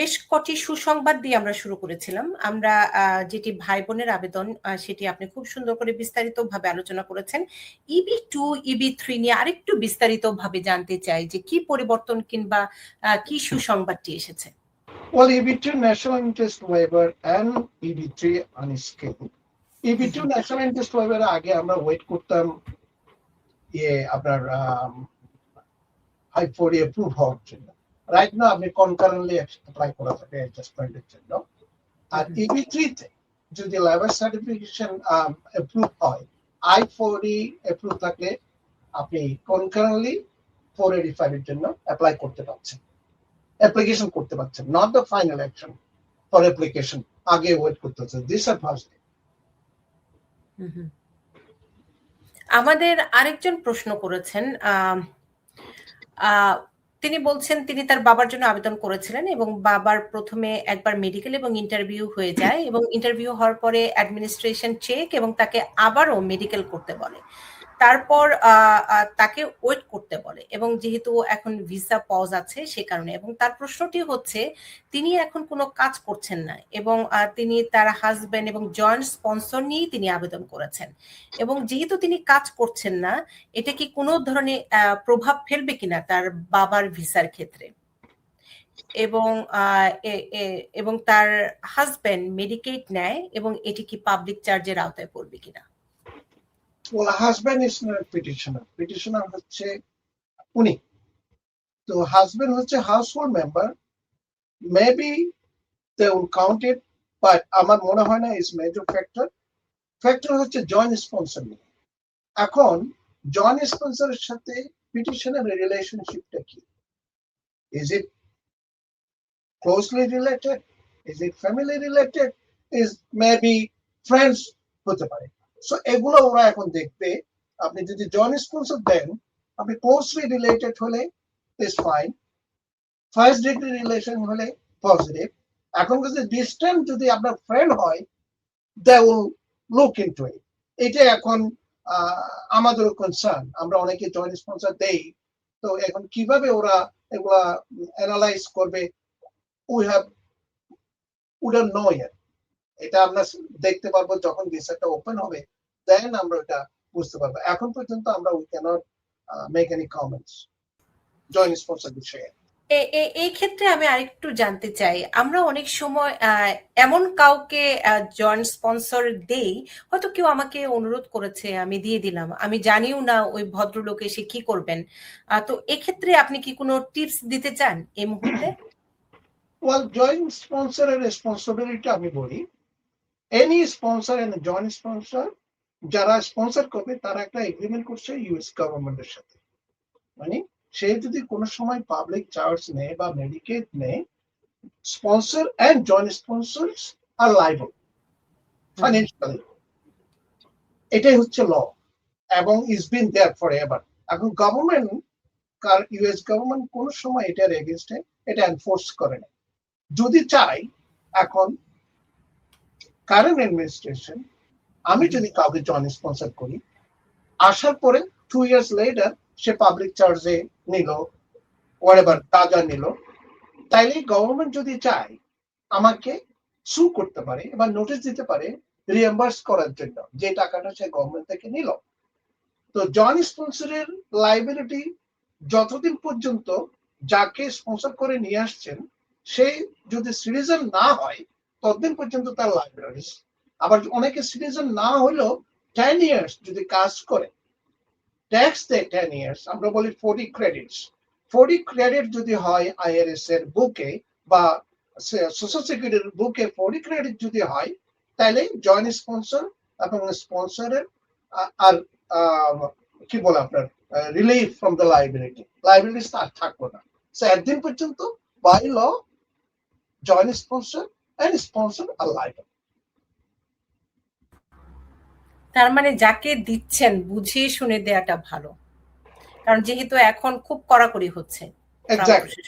বেশ কটি সুসংবাদ দিয়ে আমরা শুরু করেছিলাম। আমরা যেটি ভাই বোনের আবেদন সেটি আপনি খুব সুন্দর করে বিস্তারিতভাবে আলোচনা করেছেন। EB2, EB3 নিয়ে আরেকটু বিস্তারিতভাবে জানতে চাই যে কি পরিবর্তন কিংবা কি সুসংবাদটি এসেছে। Well, EB2 National Interest Waiver and EB3 Unskilled. EB2 National Interest Waiver আগে আমরা ওয়েট করতাম আপনার হাই ফোর অ্যাপ্রুভ হওয়ার জন্য। রাইট নাও আপনি কনকারেন্টলি অ্যাপ্লাই করা থাকে অ্যাডজাস্টমেন্টের জন্য। আর EB3 তে যদি লেবার সার্টিফিকেশন অ্যাপ্রুভ হয়, I-40 অ্যাপ্রুভ থাকলে আপনি কনকারেন্টলি 485 এর জন্য অ্যাপ্লাই করতে পারছেন, অ্যাপ্লিকেশন করতে পারছেন, not the final action for application. আগে ওয়েট করতে হচ্ছে। This are first. আমাদের আরেকজন প্রশ্ন করেছেন, তিনি বলছেন তিনি তার বাবার জন্য আবেদন করেছিলেন এবং বাবার প্রথমে একবার মেডিকেল এবং ইন্টারভিউ হয়ে যায় এবং ইন্টারভিউ হওয়ার পরে অ্যাডমিনিস্ট্রেশন চেক এবং তাকে আবারও মেডিকেল করতে বলে, তারপর তাকে ওয়েট করতে বলে এবং যেহেতু এখন ভিসা পজ আছে সে কারণে। এবং তার প্রশ্নটি হচ্ছে তিনি এখন কোনো কাজ করছেন না এবং তিনি তার হাজবেন্ড এবং জয়েন্ট স্পন্সর নিয়েই তিনি আবেদন করেছেন এবং যেহেতু তিনি কাজ করছেন না, এটা কি কোনো ধরনের প্রভাব ফেলবে কিনা তার বাবার ভিসার ক্ষেত্রে? এবং তার হাজবেন্ড মেডিকেট নেয় এবং এটি কি পাবলিক চার্জের আওতায় পড়বে কিনা? Well, husband is not petitioner. Petitioner হচ্ছে উনি। তো হাজবেন্ড হচ্ছে household member, maybe they will count it, but আমার মনে হয় না is major factor. ফ্যাক্টর হচ্ছে জয়েন্ট স্পন্সর নিয়ে। এখন জয়েন্ট স্পন্সরের সাথে পিটিশনের রিলেশনশিপটা কি? Is it closely related? Is it family related? Is maybe friends হতে পারে। সো এগুলো ওরা এখন দেখবে। আপনি যদি জয়েন্ট স্পন্সর দেন, আপনি ক্লোজলি রিলেটেড হলে is fine, first degree relation হলে পজিটিভ। এখন যদি ডিস্টেন্স যদি আপনার ফ্রেন্ড হয়, they will look into it. এটা এখন আমাদের কনসার্ন। আমরা অনেকে জয়েন্ট স্পন্সর দেই, তো এখন কিভাবে ওরা এগুলা অ্যানালাইজ করবে, উই don't know yet. এটা আমরা দেখতে পারবো যখন ভিসাটা ওপেন হবে, দেন আমরা এটা বুঝতে পারবো। এখন পর্যন্ত আমরা we can't make any comments joint sponsor বিষয়ে। এই ক্ষেত্রে আমি আরেকটু জানতে চাই, আমরা অনেক সময় এমন কাউকে জয়েন্ট স্পন্সর দেই, হয়তো কেউ আমাকে অনুরোধ করেছে আমি দিয়ে দিলাম, আমি জানিও না ওই ভদ্রলোক এসে কি করবেন। তো এক্ষেত্রে আপনি কি কোনো টিপস দিতে চান এই মুহূর্তে? ওয়েল, জয়েন্ট স্পন্সরের রেসপন্সিবিলিটি আমি বলি, any sponsor and joint sponsor যারা স্পন্সর করবে তারা একটা এগ্রিমেন্ট করছে ইউএস গভর্নমেন্টের সাথে। মানে সে যদি কোনো সময় পাবলিক চার্জ নেয় বা মেডিকেট নেয়, sponsor and joint sponsors are liable financially. এটাই হচ্ছে ল এবং is been there forever. এখন গভর্নমেন্ট ইউএস গভর্নমেন্ট কোন সময় এটার এগেইনস্টে এটা এনফোর্স করে না। যদি চাই, এখন কারেন্ট অ্যাডমিনিস্ট্রেশন, আমি যদি কাউকে জয়েন্ট স্পন্সর করি, আসার পরে 2 years লেটার সে পাবলিক চার্জে নিল, হোয়াটএভার যা নিল, তাইলে গভর্নমেন্ট যদি চায় আমাকে সু করতে পারে বা নোটিশ দিতে পারে রিএম্বার্স করার জন্য যে টাকাটা সে গভর্নমেন্ট থেকে নিল। তো জয়েন্ট স্পন্সরের লাইবিলিটি যতদিন পর্যন্ত যাকে স্পন্সর করে নিয়ে আসছেন সে যদি সিটিজেন না হয় ততদিন পর্যন্ত তার লাইবিলিটিস। আবার অনেকে সিটিজেন না হলেও 10 years যদি কাজ করে, ট্যাক্স দেয় 10 years, আমরা বলি 40 credits। 40 ক্রেডিট যদি হয় আইআরএস এর বুকে বা সোশ্যাল সিকিউরিটির বুকে 40 ক্রেডিট যদি হয়, তাহলে জয়েন্ট স্পন্সর এবং স্পন্সরের আর কি বলে আপনার রিলিফ ফ্রম দ্য লাইবিলিটিস আর থাকবে না। সো একদিন পর্যন্ত by law joint sponsor and sponsor are liable. তার মানে যাকে দিচ্ছেন বুঝিয়ে শুনে দেওয়াটা ভালো, কারণ যেহেতু এখন খুব কড়াকড়ি হচ্ছে। এক্স্যাক্টলি।